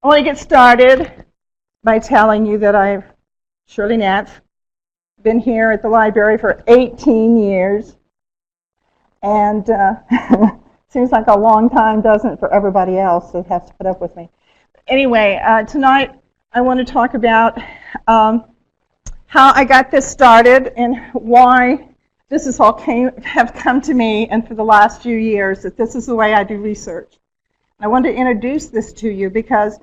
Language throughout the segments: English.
I want to get started by telling you that I've, Shirley Nance, been here at the library for 18 years. And seems like a long time, doesn't it, for everybody else who has to put up with me. Anyway, tonight I want to talk about how I got this started and why this has all have come to me, and for the last few years, that this is the way I do research. I want to introduce this to you because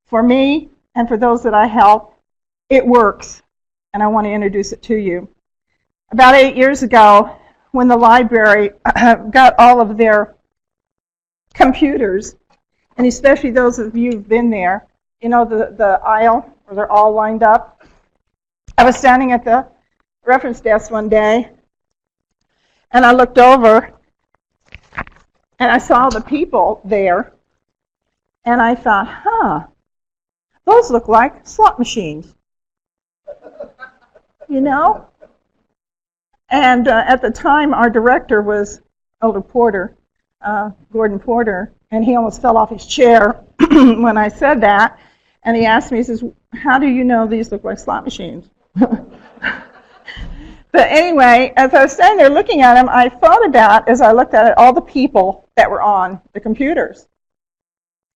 for me and for those that I help, it works, and I want to introduce it to you. About 8 years ago, when the library got all of their computers, and especially those of you who've been there, you know, the aisle where they're all lined up. I was standing at the reference desk one day, and I looked over, and I saw the people there, and I thought, those look like slot machines, you know? And at the time, our director was Elder Porter, Gordon Porter, and he almost fell off his chair when I said that. And he asked me, he says, how do you know these look like slot machines? But anyway, as I was standing there looking at them, I thought about, as I looked at it, all the people that were on the computers.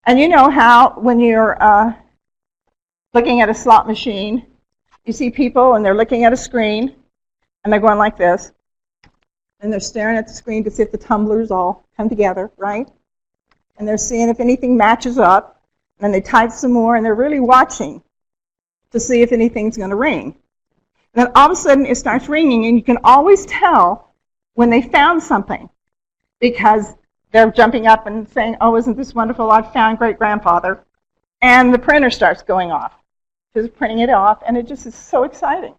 And you know how when you're looking at a slot machine, you see people and they're looking at a screen, and they're going like this. And they're staring at the screen to see if the tumblers all come together, right? And they're seeing if anything matches up. And then they type some more, and they're really watching to see if anything's going to ring. And then all of a sudden, it starts ringing, and you can always tell when they found something because they're jumping up and saying, oh, isn't this wonderful? I've found great-grandfather. And the printer starts going off. Just printing it off, and it just is so exciting.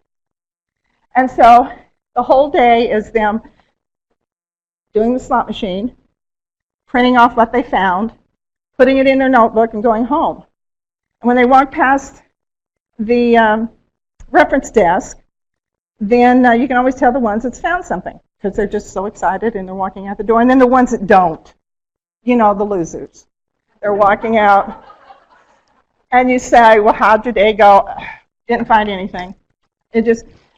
And so the whole day is them doing the slot machine, printing off what they found, putting it in their notebook, and going home. And when they walk past the reference desk, then you can always tell the ones that's found something because they're just so excited and they're walking out the door. And then the ones that don't, you know, the losers. They're walking out, and you say, well, how'd your day go? Didn't find anything.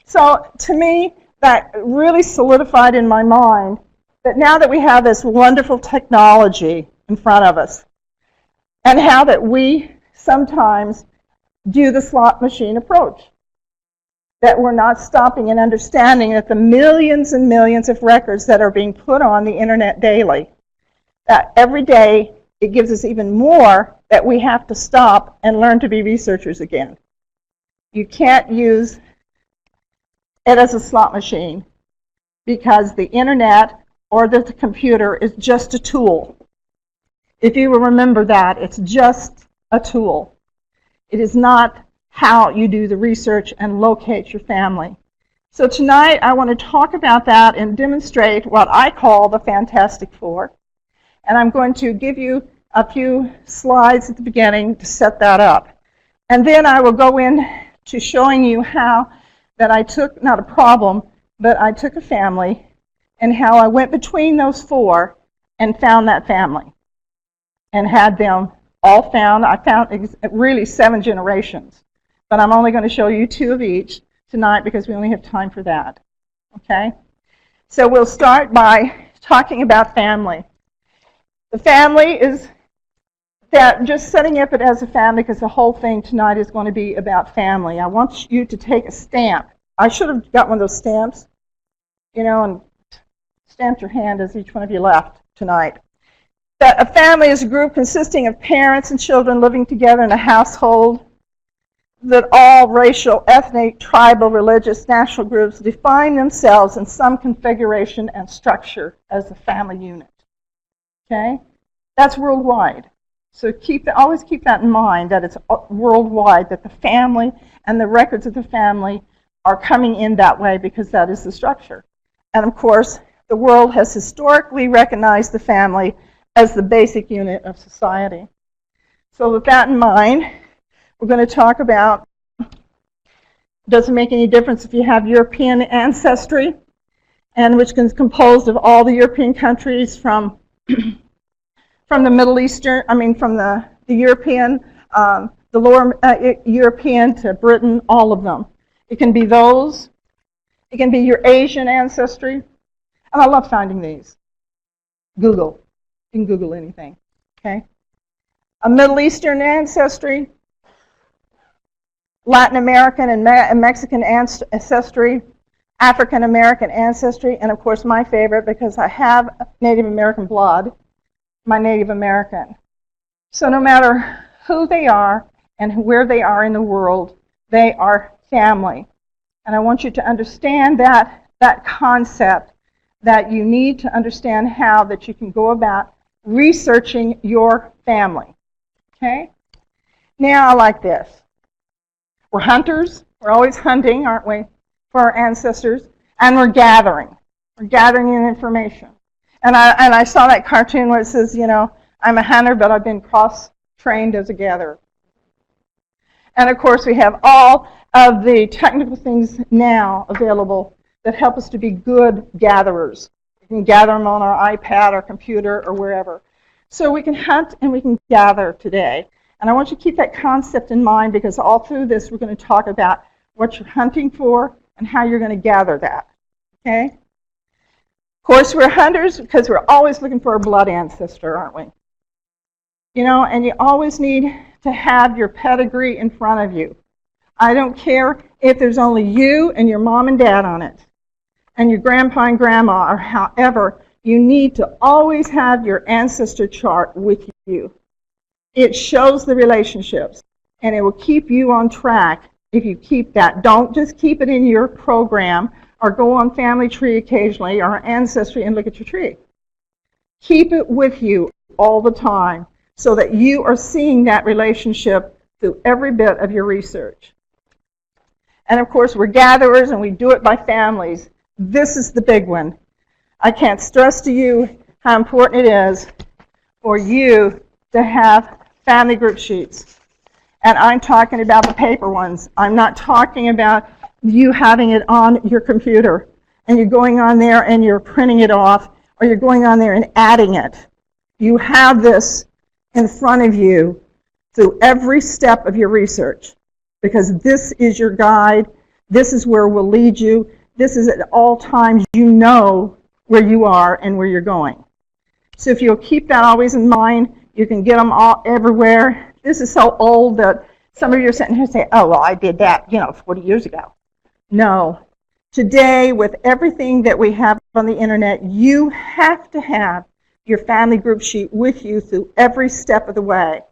So to me, that really solidified in my mind that now that we have this wonderful technology in front of us, and how that we sometimes do the slot machine approach, that we're not stopping and understanding that the millions and millions of records that are being put on the internet daily, that every day it gives us even more that we have to stop and learn to be researchers again. You can't use it as a slot machine because the internet or the computer is just a tool. If you will remember that, it's just a tool. It is not how you do the research and locate your family. So tonight I want to talk about that and demonstrate what I call the Fantastic Four. And I'm going to give you a few slides at the beginning to set that up. And then I will go in to showing you how that I took, not a problem, but I took a family and how I went between those four and found that family and had them all found. I found really 7 generations, but I'm only going to show you 2 of each tonight because we only have time for that. Okay? So we'll start by talking about family. The family is that just setting up it as a family because the whole thing tonight is going to be about family. I want you to take a stamp. I should have got one of those stamps, you know, and stamped your hand as each one of you left tonight. That a family is a group consisting of parents and children living together in a household, that all racial, ethnic, tribal, religious, national groups define themselves in some configuration and structure as a family unit. Okay? That's worldwide. So always keep that in mind, that it's worldwide, that the family and the records of the family are coming in that way because that is the structure. And of course, the world has historically recognized the family as the basic unit of society. So with that in mind, we're going to talk about, doesn't make any difference if you have European ancestry, and which is composed of all the European countries from the Middle Eastern, from the European the lower European to Britain, all of them. It can be those. It can be your Asian ancestry. And I love finding these. Google. You can Google anything. Okay? A Middle Eastern ancestry, Latin American and Mexican ancestry, African American ancestry, and of course my favorite, because I have Native American blood, my Native American. So no matter who they are and where they are in the world, they are family. And I want you to understand that concept, that you need to understand how that you can go about researching your family. Okay? Now I like this. We're hunters. We're always hunting, aren't we, for our ancestors? And we're gathering. We're gathering in information. And I saw that cartoon where it says, you know, I'm a hunter, but I've been cross-trained as a gatherer. And of course, we have all of the technical things now available that help us to be good gatherers. We can gather them on our iPad or computer or wherever. So we can hunt and we can gather today. And I want you to keep that concept in mind, because all through this we're going to talk about what you're hunting for and how you're going to gather that. Okay? Of course, we're hunters because we're always looking for a blood ancestor, aren't we? You know, and you always need to have your pedigree in front of you. I don't care if there's only you and your mom and dad on it, and your grandpa and grandma, or however, you need to always have your ancestor chart with you. It shows the relationships, and it will keep you on track if you keep that. Don't just keep it in your program or go on Family Tree occasionally or Ancestry and look at your tree. Keep it with you all the time so that you are seeing that relationship through every bit of your research. And of course, we're gatherers and we do it by families. This is the big one. I can't stress to you how important it is for you to have family group sheets. And I'm talking about the paper ones. I'm not talking about you having it on your computer and you're going on there and you're printing it off, or you're going on there and adding it. You have this in front of you through every step of your research, because this is your guide. This is where we'll lead you. This is at all times you know where you are and where you're going. So if you'll keep that always in mind, you can get them all everywhere. This is so old that some of you are sitting here saying, oh, well, I did that, 40 years ago. No. Today, with everything that we have on the internet, you have to have your family group sheet with you through every step of the way,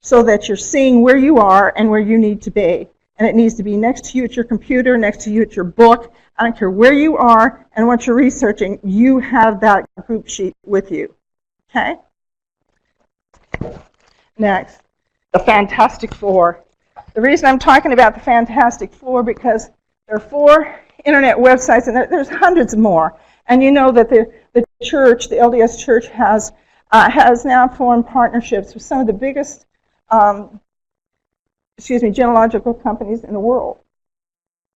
so that you're seeing where you are and where you need to be. And it needs to be next to you at your computer, next to you at your book. I don't care where you are and what you're researching, you have that group sheet with you. Okay? Next, the Fantastic Four. The reason I'm talking about the Fantastic Four, because there are 4 internet websites, and there's hundreds more. And you know that the church, the LDS Church, has now formed partnerships with some of the biggest genealogical companies in the world.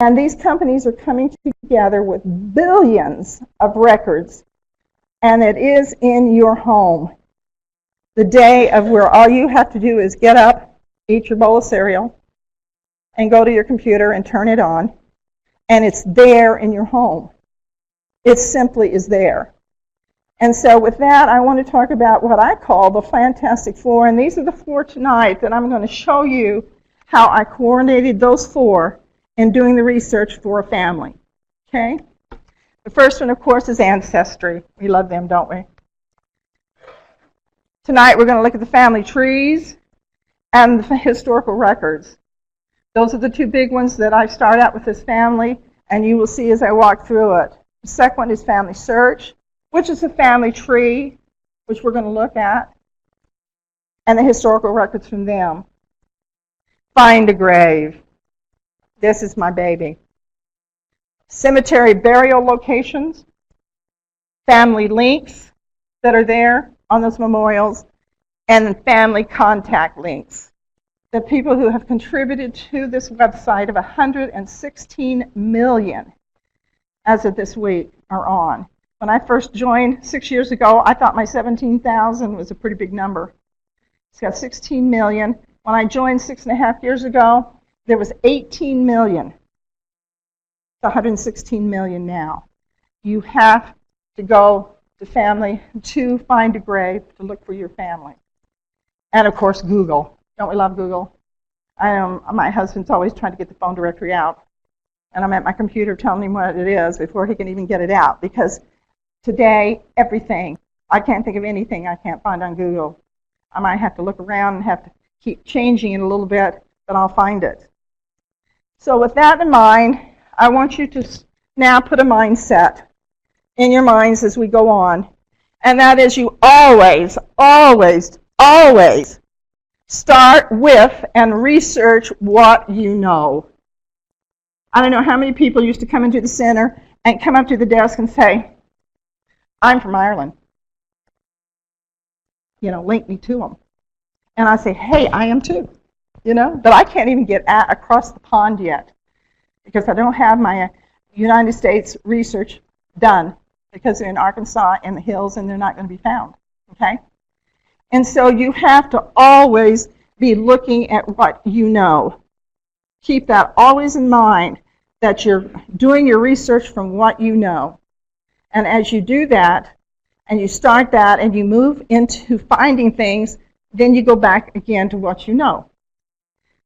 And these companies are coming together with billions of records, and it is in your home. The day of where all you have to do is get up, eat your bowl of cereal, and go to your computer and turn it on, and it's there in your home. It simply is there. And so with that, I want to talk about what I call the Fantastic Four, and these are the 4 tonight that I'm going to show you how I coordinated those 4 in doing the research for a family. Okay? The first one, of course, is Ancestry. We love them, don't we? Tonight we're going to look at the family trees and the historical records. Those are the 2 big ones that I start out with this family, and you will see as I walk through it. The second one is Family Search, which is a family tree, which we're going to look at, and the historical records from them. Find a grave. This is my baby. Cemetery burial locations, family links that are there on those memorials, and family contact links. The people who have contributed to this website of 116 million as of this week are on. When I first joined 6 years ago, I thought my 17,000 was a pretty big number. It's got 16 million, When I joined 6.5 years ago, there was 18 million. It's 116 million now. You have to go to family to find a grave to look for your family. And of course, Google. Don't we love Google? I know my husband's always trying to get the phone directory out. And I'm at my computer telling him what it is before he can even get it out. Because today, everything, I can't think of anything I can't find on Google. I might have to look around and have to keep changing it a little bit, but I'll find it. So with that in mind, I want you to now put a mindset in your minds as we go on. And that is you always, always, always start with and research what you know. I don't know how many people used to come into the center and come up to the desk and say, I'm from Ireland. You know, link me to them. And I say, hey, I am too. You know, but I can't even get across the pond yet because I don't have my United States research done because they're in Arkansas in the hills and they're not going to be found. Okay? And so you have to always be looking at what you know. Keep that always in mind, that you're doing your research from what you know. And as you do that, and you start that, and you move into finding things, then you go back again to what you know.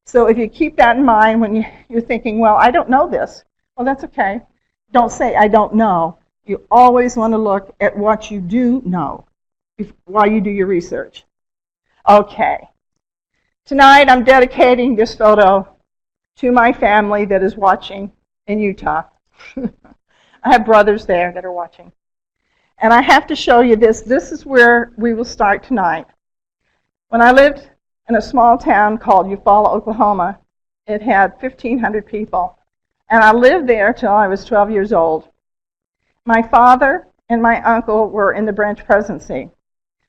So if you keep that in mind when you're thinking, well, I don't know this, well, that's okay. Don't say, I don't know. You always want to look at what you do know while you do your research. Okay. Tonight, I'm dedicating this photo to my family that is watching in Utah. I have brothers there that are watching. And I have to show you this. This is where we will start tonight. When I lived in a small town called Eufaula, Oklahoma, it had 1,500 people. And I lived there till I was 12 years old. My father and my uncle were in the branch presidency.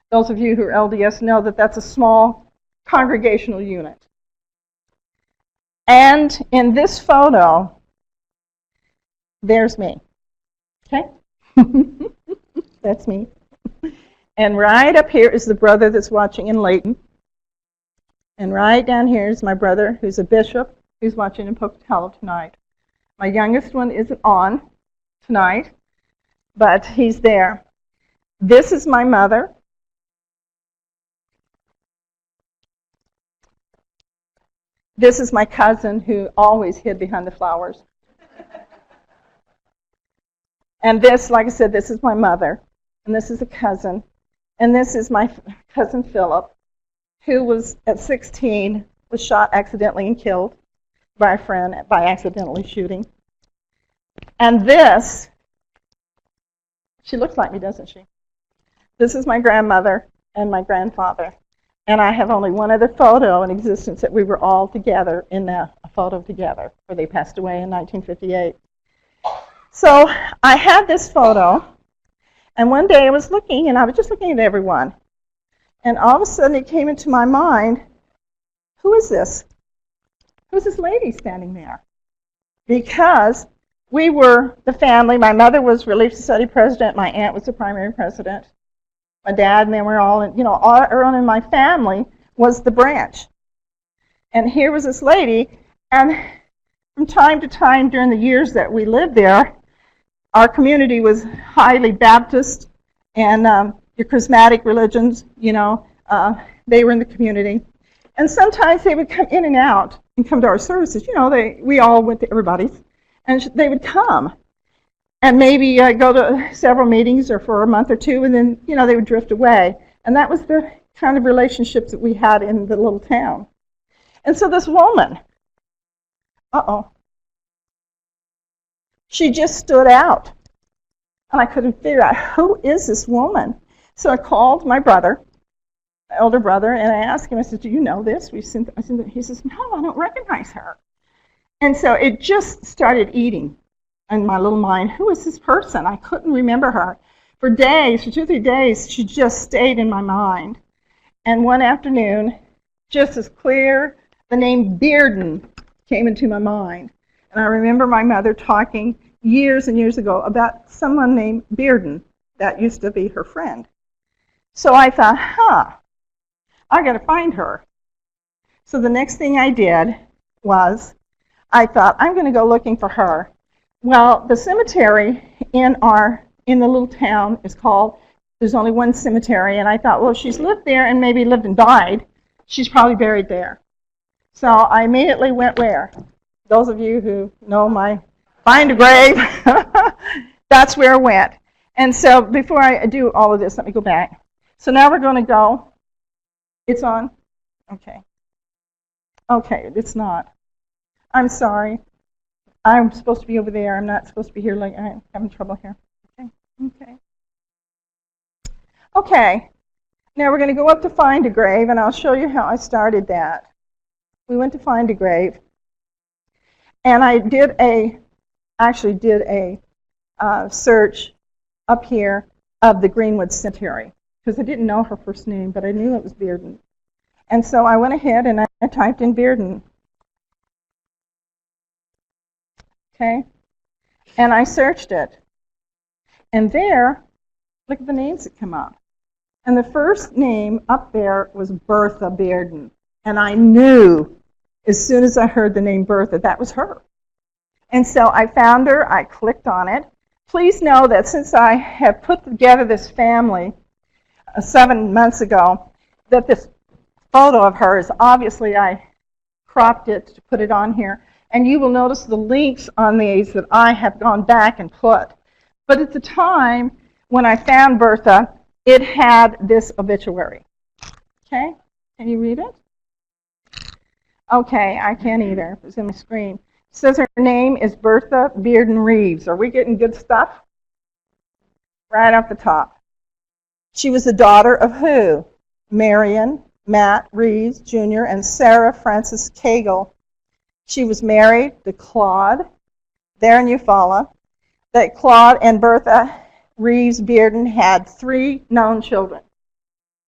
Those of you who are LDS know that that's a small congregational unit. And in this photo, there's me. Okay? That's me. And right up here is the brother that's watching in Layton. And right down here is my brother, who's a bishop, who's watching in Pocatello tonight. My youngest one isn't on tonight, but he's there. This is my mother. This is my cousin who always hid behind the flowers. And this, like I said, this is my mother. And this is a cousin. And this is my cousin Philip, who was at 16, was shot accidentally and killed by a friend by accidentally shooting. And this, she looks like me, doesn't she? This is my grandmother and my grandfather. And I have only one other photo in existence that we were all together in a photo together, where they passed away in 1958. So I had this photo, and one day I was looking, and I was just looking at everyone. And all of a sudden it came into my mind, who is this? Who's this lady standing there? Because we were the family. My mother was Relief Society president. My aunt was the primary president. My dad, and then we're all, everyone in my family was the branch. And here was this lady, and from time to time during the years that we lived there, our community was highly Baptist, and your charismatic religions, they were in the community. And sometimes they would come in and out and come to our services. We all went to everybody's, and they would come. And maybe go to several meetings or for a month or two, and then, they would drift away. And that was the kind of relationships that we had in the little town. And so this woman, she just stood out. And I couldn't figure out, who is this woman? So I called my brother, my older brother, and I asked him, I said, do you know this? He says, no, I don't recognize her. And so it just started eating in my little mind, who is this person? I couldn't remember her. For days, for 2 or 3 days, she just stayed in my mind. And one afternoon, just as clear, the name Bearden came into my mind. And I remember my mother talking years and years ago about someone named Bearden. That used to be her friend. So I thought, I got to find her. So the next thing I did was I thought, I'm going to go looking for her. Well, the cemetery in the little town is called, there's only one cemetery, and I thought, well, she's lived there and maybe lived and died. She's probably buried there. So I immediately went where? Those of you who know my find a grave, that's where I went. And so before I do all of this, let me go back. So now we're going to go. It's on? Okay. Okay, it's not. I'm sorry. I'm supposed to be over there. I'm not supposed to be here. Like I'm having trouble here. Okay. Okay. Okay. Now we're going to go up to find a grave, and I'll show you how I started that. We went to find a grave, and I actually did a search up here of the Greenwood Cemetery, because I didn't know her first name, but I knew it was Bearden. And so I went ahead and I typed in Bearden. Okay? And I searched it. And there, look at the names that come up. And the first name up there was Bertha Bearden. And I knew as soon as I heard the name Bertha, that was her. And so I found her, I clicked on it. Please know that since I have put together this family 7 months ago, that this photo of her is obviously, I cropped it to put it on here. And you will notice the links on these that I have gone back and put. But at the time when I found Bertha, it had this obituary. Okay? Can you read it? Okay, I can't either. It's in the screen. It says her name is Bertha Bearden Reeves. Are we getting good stuff? Right off the top. She was the daughter of who? Marion Matt Reeves Jr. and Sarah Frances Cagle. She was married to Claude, there in Eufaula. That Claude and Bertha Reeves Bearden had 3 known children.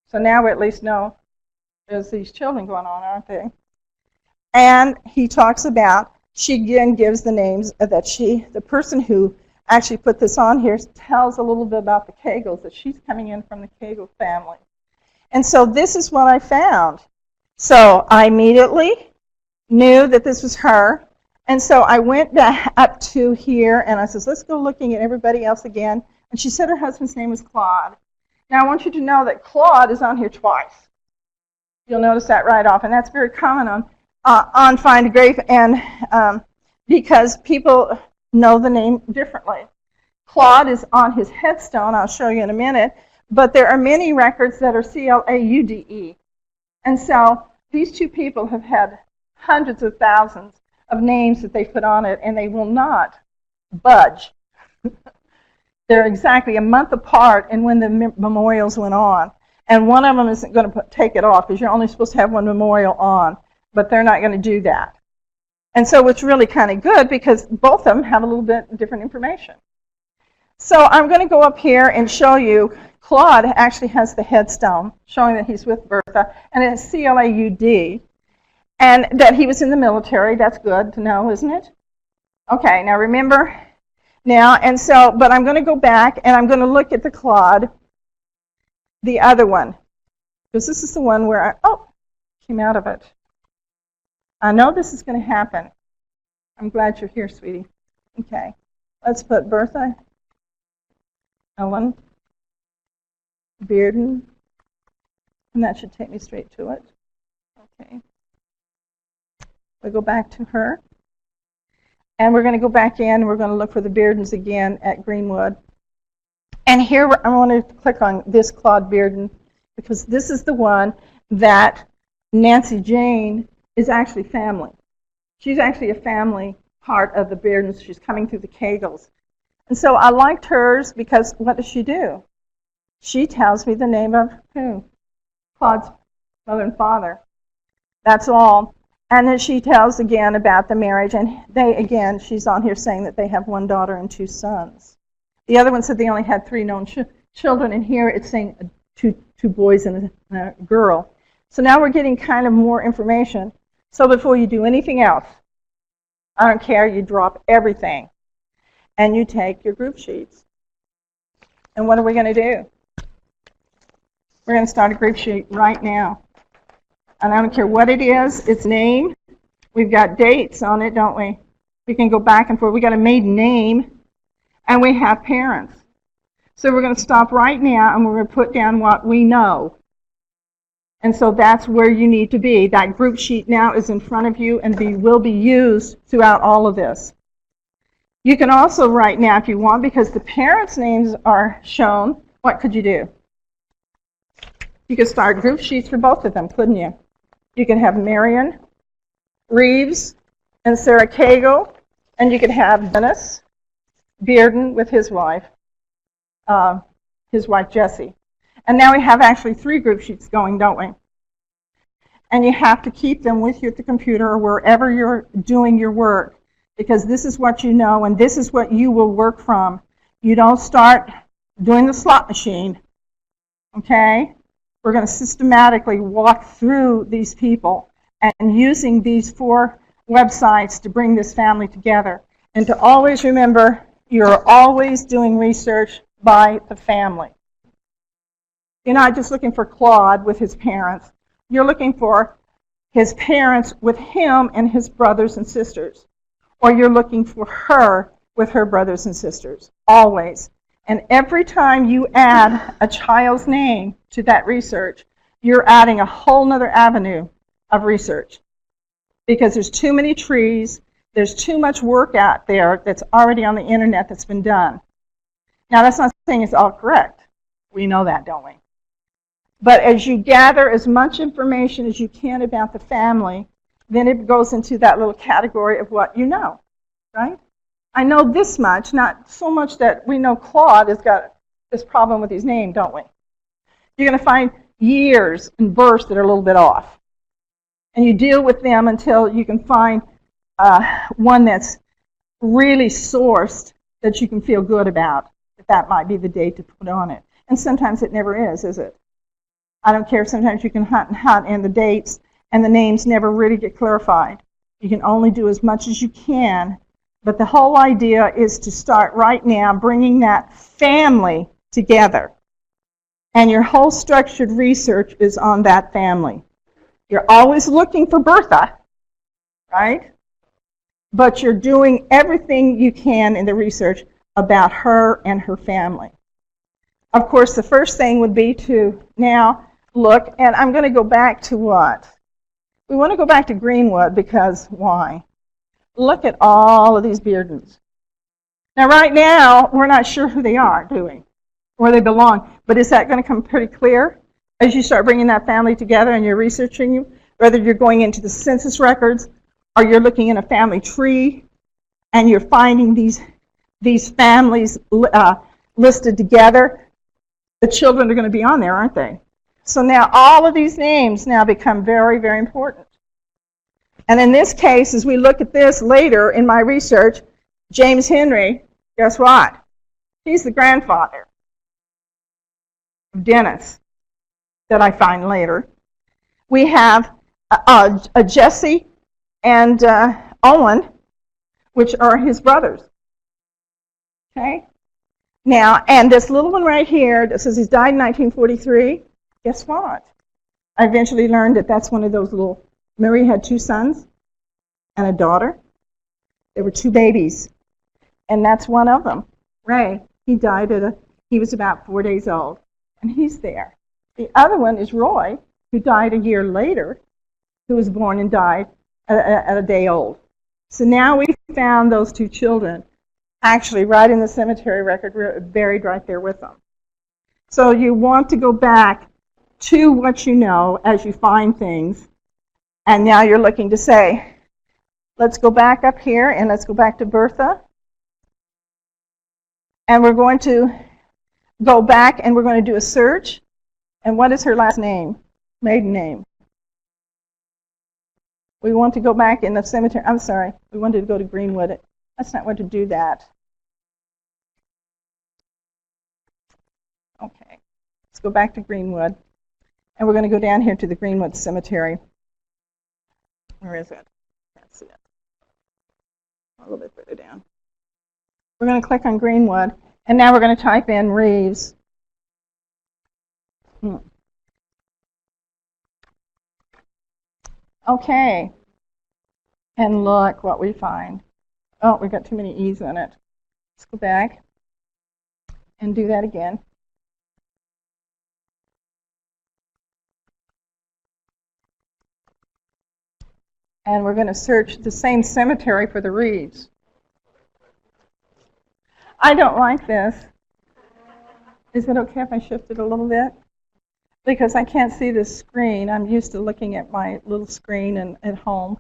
So now we at least know there's these children going on, aren't they? And he talks about, she again gives the names that the person who actually put this on here tells a little bit about the Cagles, that she's coming in from the Cagle family. And so this is what I found. So I immediately knew that this was her. And so I went back up to here and I said, let's go looking at everybody else again. And she said her husband's name was Claude. Now I want you to know that Claude is on here twice. You'll notice that right off. And that's very common on Find a Grave, and because people know the name differently. Claude is on his headstone, I'll show you in a minute, but there are many records that are C-L-A-U-D-E. And so these two people have had hundreds of thousands of names that they put on it, and they will not budge. They're exactly a month apart and when the memorials went on. And one of them isn't going to take it off, because you're only supposed to have one memorial on, but they're not going to do that. And so it's really kind of good, because both of them have a little bit different information. So I'm going to go up here and show you, Claude actually has the headstone showing that he's with Bertha, and it's C-L-A-U-D, and that he was in the military. That's good to know, isn't it? Okay, now remember now, and so, but I'm going to go back and I'm going to look at the Claude, the other one, because this is the one where came out of it. I know this is going to happen. I'm glad you're here, sweetie. Okay, let's put Bertha Ellen Bearden, and that should take me straight to it. Okay. We go back to her, and we're going to go back in, and we're going to look for the Beardens again at Greenwood. And here I want to click on this Claude Bearden, because this is the one that Nancy Jane is actually family. She's actually a family part of the Beardens. She's coming through the Cagles. And so I liked hers because what does she do? She tells me the name of who? Claude's mother and father. That's all. And then she tells again about the marriage. And they, again, she's on here saying that they have 1 daughter and 2 sons. The other one said they only had 3 known children. And here it's saying two boys and a girl. So now we're getting kind of more information. So before you do anything else, I don't care, you drop everything. And you take your group sheets. And what are we going to do? We're going to start a group sheet right now. And I don't care what it is, its name. We've got dates on it, don't we? We can go back and forth. We got a maiden name, and we have parents. So we're going to stop right now, and we're going to put down what we know. And so that's where you need to be. That group sheet now is in front of you and will be used throughout all of this. You can also write now if you want, because the parents' names are shown, what could you do? You could start group sheets for both of them, couldn't you? You could have Marion Reeves and Sarah Cagle, and you could have Dennis Bearden with his wife Jessie. And now we have actually 3 group sheets going, don't we? And you have to keep them with you at the computer or wherever you're doing your work, because this is what you know and this is what you will work from. You don't start doing the slot machine, okay? We're going to systematically walk through these people and using these 4 websites to bring this family together. And to always remember, you're always doing research by the family. You're not just looking for Claude with his parents. You're looking for his parents with him and his brothers and sisters. Or you're looking for her with her brothers and sisters, always. And every time you add a child's name to that research, you're adding a whole other avenue of research. Because there's too many trees, there's too much work out there that's already on the internet that's been done. Now, that's not saying it's all correct. We know that, don't we? But as you gather as much information as you can about the family, then it goes into that little category of what you know, right? I know this much, not so much that we know Claude has got this problem with his name, don't we? You're going to find years and births that are a little bit off. And you deal with them until you can find one that's really sourced that you can feel good about. That might be the date to put on it. And sometimes it never is it? I don't care. Sometimes you can hunt and hunt, and the dates and the names never really get clarified. You can only do as much as you can. But the whole idea is to start right now bringing that family together. And your whole structured research is on that family. You're always looking for Bertha, right? But you're doing everything you can in the research about her and her family. Of course, the first thing would be to now look, and I'm going to go back to what? We want to go back to Greenwood because why? Look at all of these Beardens. Now, right now, we're not sure who they are, do we? Where they belong. But is that going to come pretty clear as you start bringing that family together and you're researching you? Whether you're going into the census records or you're looking in a family tree and you're finding these families listed together, the children are going to be on there, aren't they? So now all of these names now become very, very important. And in this case, as we look at this later in my research, James Henry, guess what? He's the grandfather of Dennis that I find later. We have Jesse and Owen, which are his brothers. Okay? Now, and this little one right here that says he's died in 1943, guess what? I eventually learned that that's one of those little, Mary had 2 sons and a daughter. There were 2 babies, and that's one of them. Ray, he died he was about 4 days old, and he's there. The other one is Roy, who died a year later, who was born and died at a day old. So now we found those 2 children actually right in the cemetery record, buried right there with them. So you want to go back to what you know as you find things, and now you're looking to say, let's go back up here and let's go back to Bertha, and we're going to go back and we're going to do a search. And what is her last name? Maiden name. We want to go back in the cemetery. I'm sorry, we wanted to go to Greenwood. Let's not want to do that. Okay, let's go back to Greenwood. And we're going to go down here to the Greenwood Cemetery. Where is it? Can't see it. A little bit further down. We're going to click on Greenwood, and now we're going to type in Reeves. Okay. And look what we find. Oh, we've got too many E's in it. Let's go back and do that again. And we're going to search the same cemetery for the Reeves. I don't like this. Is it okay if I shift it a little bit? Because I can't see the screen. I'm used to looking at my little screen at home.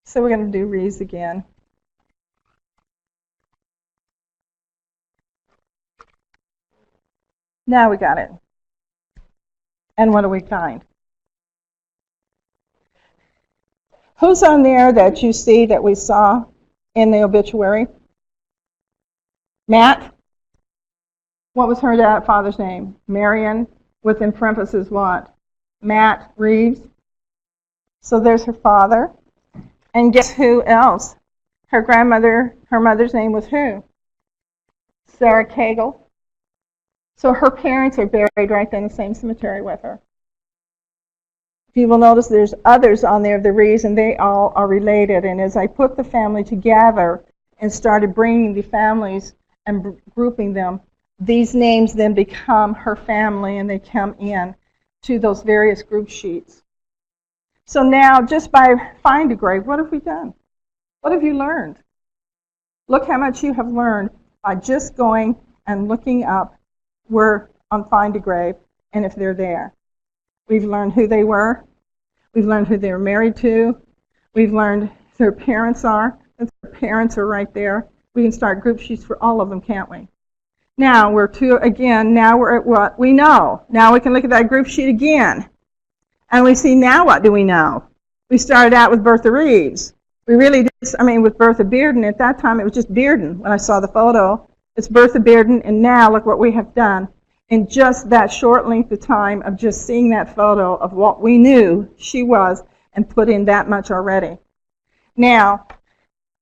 So we're going to do Reeves again. Now we got it. And what do we find? Who's on there that you see that we saw in the obituary? Matt? What was her father's name? Marion, with in parentheses what? Matt Reeves. So there's her father. And guess who else? Her mother's name was who? Sarah Cagle. So her parents are buried right there in the same cemetery with her. You will notice there's others on there of the Reeves, and they all are related. And as I put the family together and started bringing the families and grouping them, these names then become her family, and they come in to those various group sheets. So now, just by Find a Grave, what have we done? What have you learned? Look how much you have learned by just going and looking up where on Find a Grave and if they're there. We've learned who they were. We've learned who they were married to. We've learned who their parents are. If their parents are right there, we can start group sheets for all of them, can't we? Now we're at what we know. Now we can look at that group sheet again. And we see now what do we know? We started out with Bertha Reeves. We really did, with Bertha Bearden. At that time it was just Bearden when I saw the photo. It's Bertha Bearden, and now look what we have done. In just that short length of time of just seeing that photo of what we knew she was and put in that much already. Now,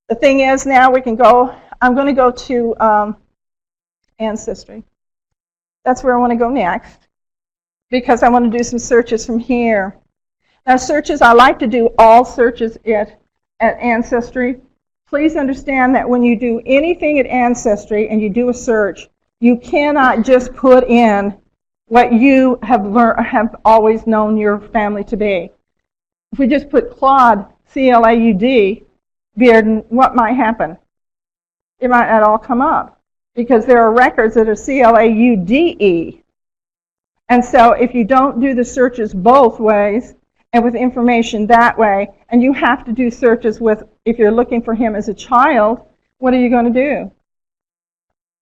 the thing is now we can go, I'm going to go to Ancestry. That's where I want to go next because I want to do some searches from here. Now searches, I like to do all searches at Ancestry. Please understand that when you do anything at Ancestry and you do a search, you cannot just put in what you have always known your family to be. If we just put Claude, C-L-A-U-D, Bearden, what might happen? It might not all come up because there are records that are C-L-A-U-D-E. And so if you don't do the searches both ways and with information that way, and you have to do searches with, if you're looking for him as a child, what are you going to do?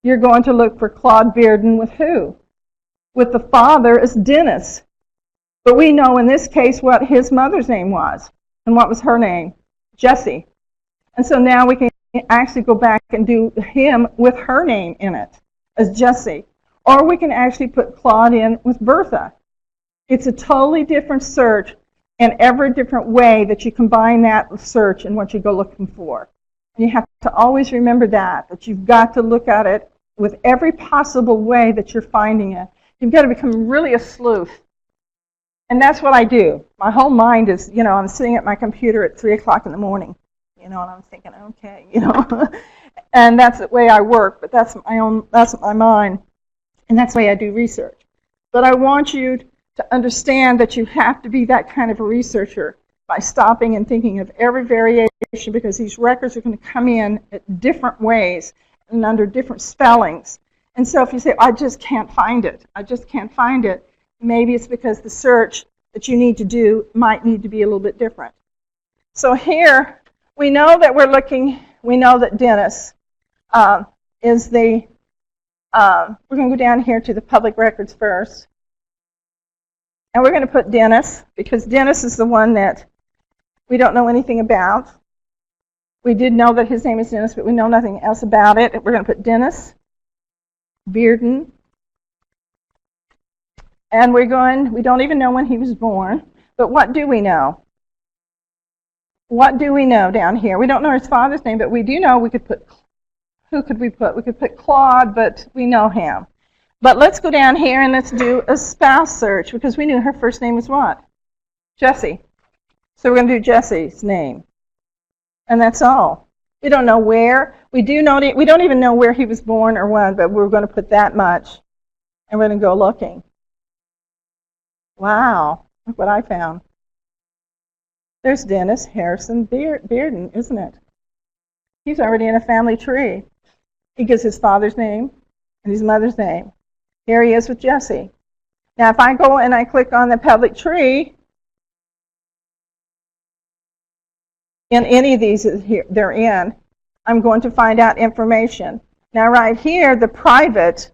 You're going to look for Claude Bearden with who? With the father as Dennis. But we know in this case what his mother's name was. And what was her name? Jessie. And so now we can actually go back and do him with her name in it as Jessie. Or we can actually put Claude in with Bertha. It's a totally different search and every different way that you combine that search and what you go looking for. And you have to always remember that you've got to look at it with every possible way that you're finding it. You've got to become really a sleuth. And that's what I do. My whole mind is, I'm sitting at my computer at 3 o'clock in the morning, and I'm thinking, okay, and that's the way I work, but that's my mind, and that's the way I do research. But I want you to understand that you have to be that kind of a researcher by stopping and thinking of every variation, because these records are going to come in at different ways and under different spellings. And so if you say, I just can't find it, maybe it's because the search that you need to do might need to be a little bit different. So here, we know that we know that Dennis is the, we're going to go down here to the public records first. And we're going to put Dennis, because Dennis is the one that we don't know anything about. We did know that his name is Dennis, but we know nothing else about it. We're going to put Dennis Bearden. And we don't even know when he was born. But what do we know? What do we know down here? We don't know his father's name, but we do know we could put, who could we put? We could put Claude, but we know him. But let's go down here and let's do a spouse search, because we knew her first name was what? Jessie. So we're going to do Jesse's name. And that's all. We don't know where. We don't even know where he was born or when, but we're going to put that much. And we're going to go looking. Wow, look what I found. There's Dennis Harrison Bearden, isn't it? He's already in a family tree. He gives his father's name and his mother's name. Here he is with Jesse. Now, if I go and I click on the public tree, in any of these they're in, I'm going to find out information. Now, right here, the private,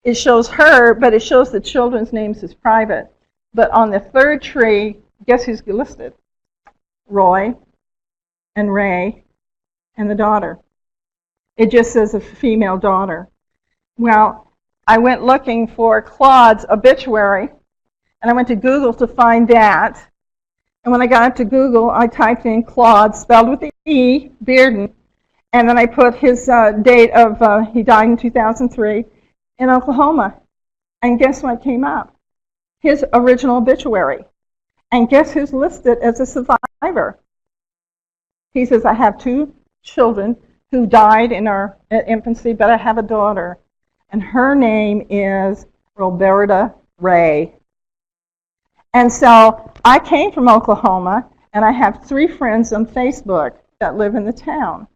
it shows her, but it shows the children's names as private. But on the third tree, guess who's listed? Roy and Ray and the daughter. It just says a female daughter. Well, I went looking for Claude's obituary, and I went to Google to find that. And when I got up to Google, I typed in Claude, spelled with the E, Bearden, and then I put his date of, he died in 2003, in Oklahoma. And guess what came up? His original obituary. And guess who's listed as a survivor? He says, I have 2 children who died in our infancy, but I have a daughter. And her name is Roberta Ray. And so I came from Oklahoma, and I have 3 friends on Facebook that live in the town.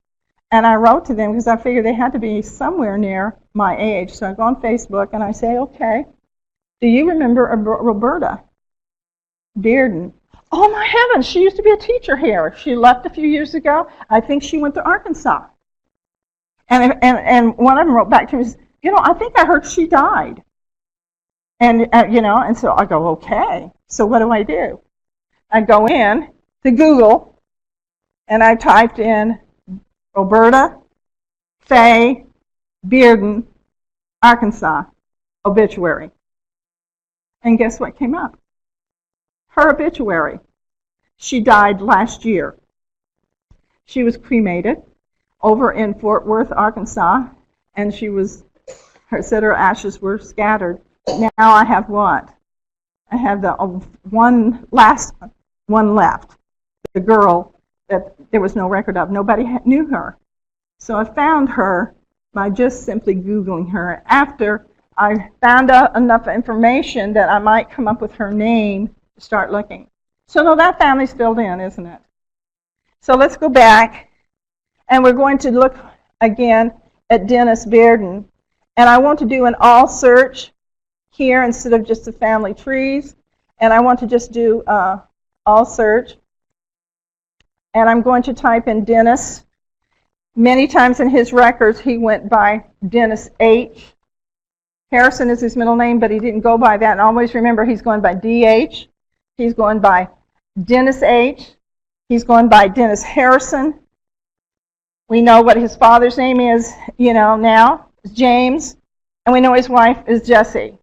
And I wrote to them because I figured they had to be somewhere near my age. So I go on Facebook and I say, okay, do you remember Roberta Bearden? Oh my heavens, she used to be a teacher here. She left a few years ago. I think she went to Arkansas. And one of them wrote back to me, I think I heard she died. And, and so I go, okay, so what do? I go in to Google, and I typed in Roberta Faye Bearden, Arkansas, obituary. And guess what came up? Her obituary. She died last year. She was cremated over in Fort Worth, Arkansas, and her ashes were scattered. But now I have what? I have the last one left. The girl that there was no record of. Nobody knew her. So I found her by just simply Googling her. After I found out enough information that I might come up with her name to start looking. So no, that family's filled in, isn't it? So let's go back, and we're going to look again at Dennis Bearden. And I want to do an all search here instead of just the family trees. And I want to just do all search. And I'm going to type in Dennis. Many times in his records, he went by Dennis H. Harrison is his middle name, but he didn't go by that. And always remember, he's going by DH. He's going by Dennis H. He's going by Dennis Harrison. We know what his father's name is, now. It's James. And we know his wife is Jessie.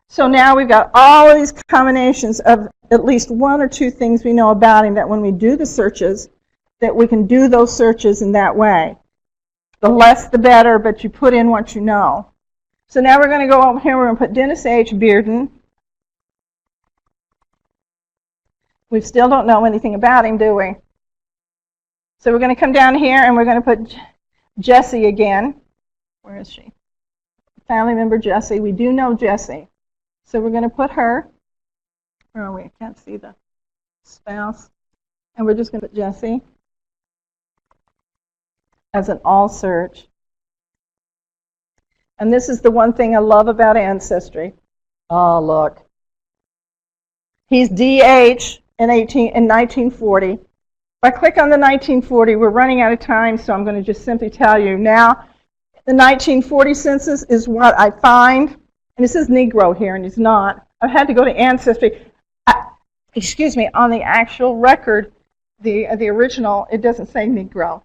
So now we've got all of these combinations of at least 1 or 2 things we know about him that when we do the searches, that we can do those searches in that way. The less the better, but you put in what you know. So now we're going to go over here, we're going to put Dennis H. Bearden. We still don't know anything about him, do we? So we're going to come down here and we're going to put Jessie again. Where is she? Family member Jessie. We do know Jessie. So we're going to put her. Where are we? I can't see the spouse. And we're just going to put Jessie as an all search. And this is the one thing I love about Ancestry. Oh, look. He's DH in 1940. If I click on the 1940, we're running out of time, so I'm going to just simply tell you now. The 1940 census is what I find. And it says Negro here, and it's not. I've had to go to Ancestry. On the actual record, the original, it doesn't say Negro.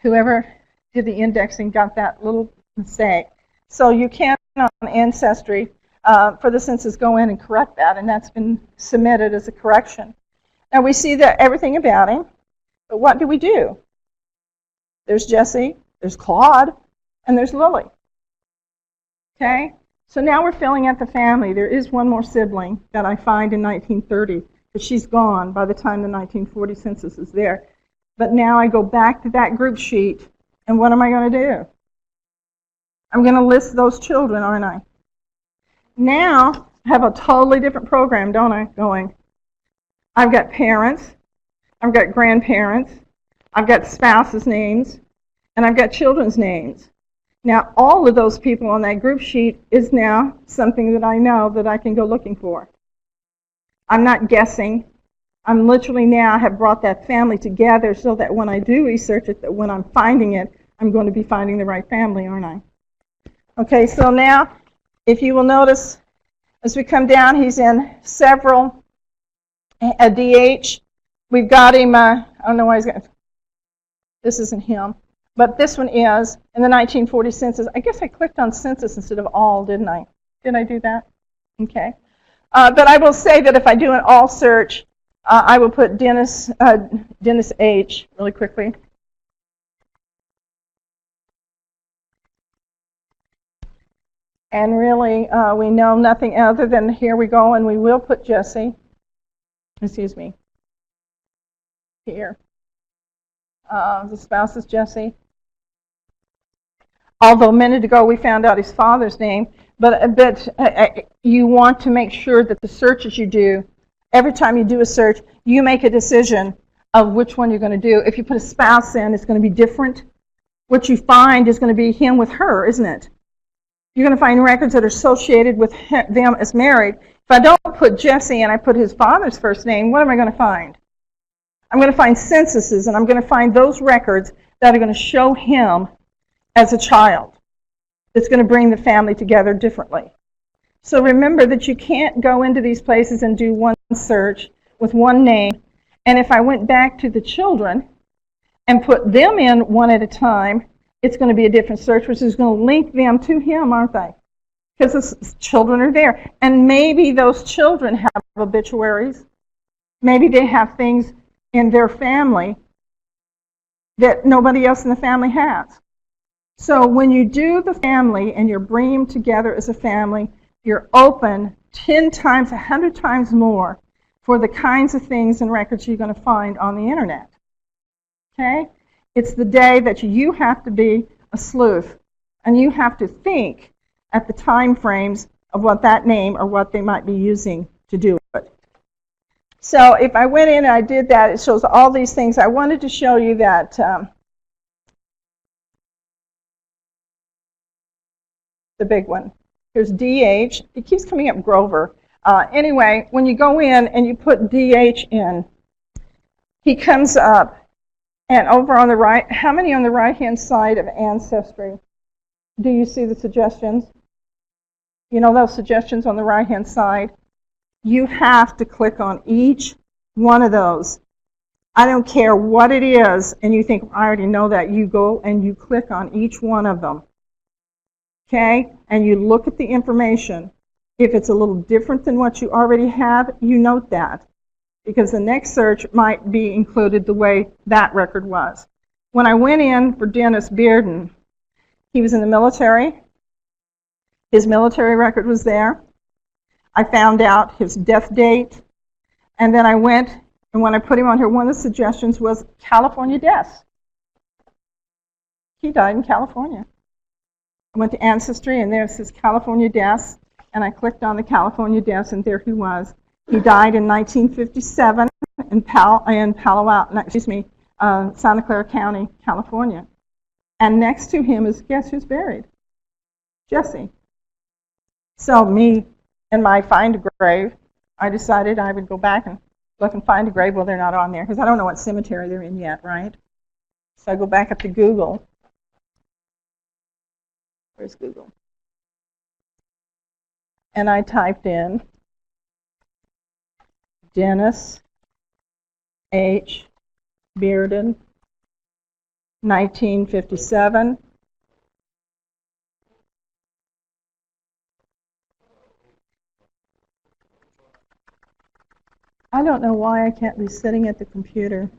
Whoever did the indexing got that little mistake. So you can, on Ancestry, for the census, go in and correct that, and that's been submitted as a correction. Now we see that everything about him, but what do we do? There's Jessie, there's Claude, and there's Lily. Okay? So now we're filling out the family. There is one more sibling that I find in 1930. but she's gone by the time the 1940 census is there. But now I go back to that group sheet, and what am I going to do? I'm going to list those children, aren't I? Now, I have a totally different program, don't I, going. I've got parents, I've got grandparents, I've got spouses' names, and I've got children's names. Now, all of those people on that group sheet is now something that I know that I can go looking for. I'm not guessing. I'm literally now have brought that family together so that when I do research it, that when I'm finding it, I'm going to be finding the right family, aren't I? Okay, so now, if you will notice, as we come down, he's in several, a DH. We've got him, I don't know why he's got, this isn't him, but this one is, in the 1940 census. I guess I clicked on census instead of all, didn't I? Did I do that? Okay. But I will say that if I do an all search, I will put Dennis H. really quickly. And really, we know nothing other than here we go, and we will put Jesse. Excuse me. Here. The spouse is Jesse. Although a minute ago we found out his father's name, but you want to make sure that the searches you do, every time you do a search, you make a decision of which one you're going to do. If you put a spouse in, it's going to be different. What you find is going to be him with her, isn't it? You're going to find records that are associated with them as married. If I don't put Jesse and I put his father's first name, what am I going to find? I'm going to find censuses, and I'm going to find those records that are going to show him as a child. It's going to bring the family together differently. So remember that you can't go into these places and do one search with one name. And if I went back to the children and put them in one at a time, it's going to be a different search, which is going to link them to him, aren't they? Because the children are there. And maybe those children have obituaries. Maybe they have things in their family that nobody else in the family has. So when you do the family and you're bringing them together as a family, you're open 10 times, 100 times more for the kinds of things and records you're going to find on the internet. Okay? It's the day that you have to be a sleuth, and you have to think at the time frames of what that name or what they might be using to do it. So if I went in and I did that, it shows all these things. I wanted to show you that the big one. Here's DH. It keeps coming up Grover. Anyway, when you go in and you put DH in, he comes up. And over on the right, how many on the right-hand side of Ancestry do you see the suggestions? You know those suggestions on the right-hand side? You have to click on each one of those. I don't care what it is, and you think, I already know that. You go and you click on each one of them. Okay? And you look at the information. If it's a little different than what you already have, you note that, because the next search might be included the way that record was. When I went in for Dennis Bearden, he was in the military. His military record was there. I found out his death date. And then I went, and when I put him on here, one of the suggestions was California deaths. He died in California. I went to Ancestry, and there it says California deaths, and I clicked on the California deaths, and there he was. He died in 1957 in Santa Clara County, California. And next to him is, guess who's buried? Jesse. So me and my find a grave, I decided I would go back and look and find a grave. Well, they're not on there because I don't know what cemetery they're in yet, right? So I go back up to Google. Where's Google? And I typed in Dennis H. Bearden, 1957. I don't know why I can't be sitting at the computer.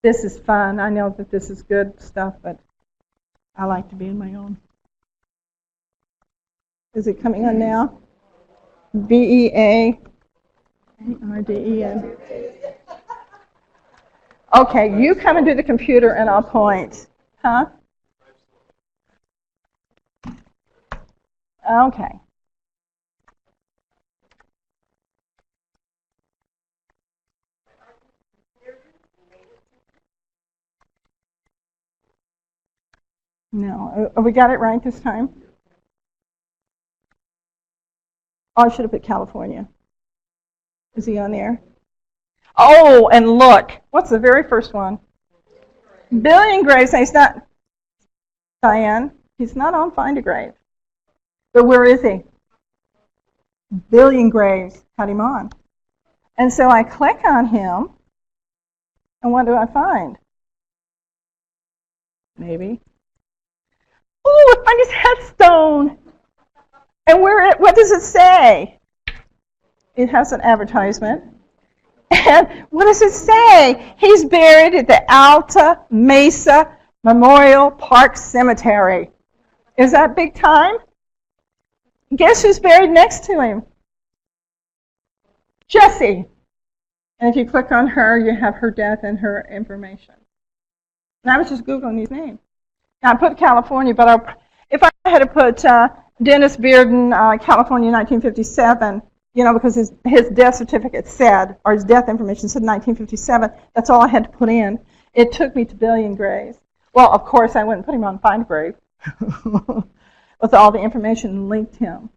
This is fun. I know that this is good stuff, but I like to be in my own. Is it coming on now? BEA Arden. Okay, you come and do the computer and I'll point. Huh? Okay. No. We got it right this time? Oh, I should have put California. Is he on there? Oh, and look. What's the very first one? Billion Graves. He's not, Diane, he's not on Find a Grave. But where is he? Billion Graves had him on. And so I click on him, and what do I find? Maybe. Oh, I find his headstone. And what does it say? It has an advertisement. And what does it say? He's buried at the Alta Mesa Memorial Park Cemetery. Is that big time? Guess who's buried next to him? Jessie. And if you click on her, you have her death and her information. And I was just Googling his name. Now, I put California, but if I had to put Dennis Bearden, California, 1957, because his death certificate said, or his death information said 1957, that's all I had to put in. It took me to Billion Graves. Well, of course, I wouldn't put him on Find a Grave with all the information and linked him.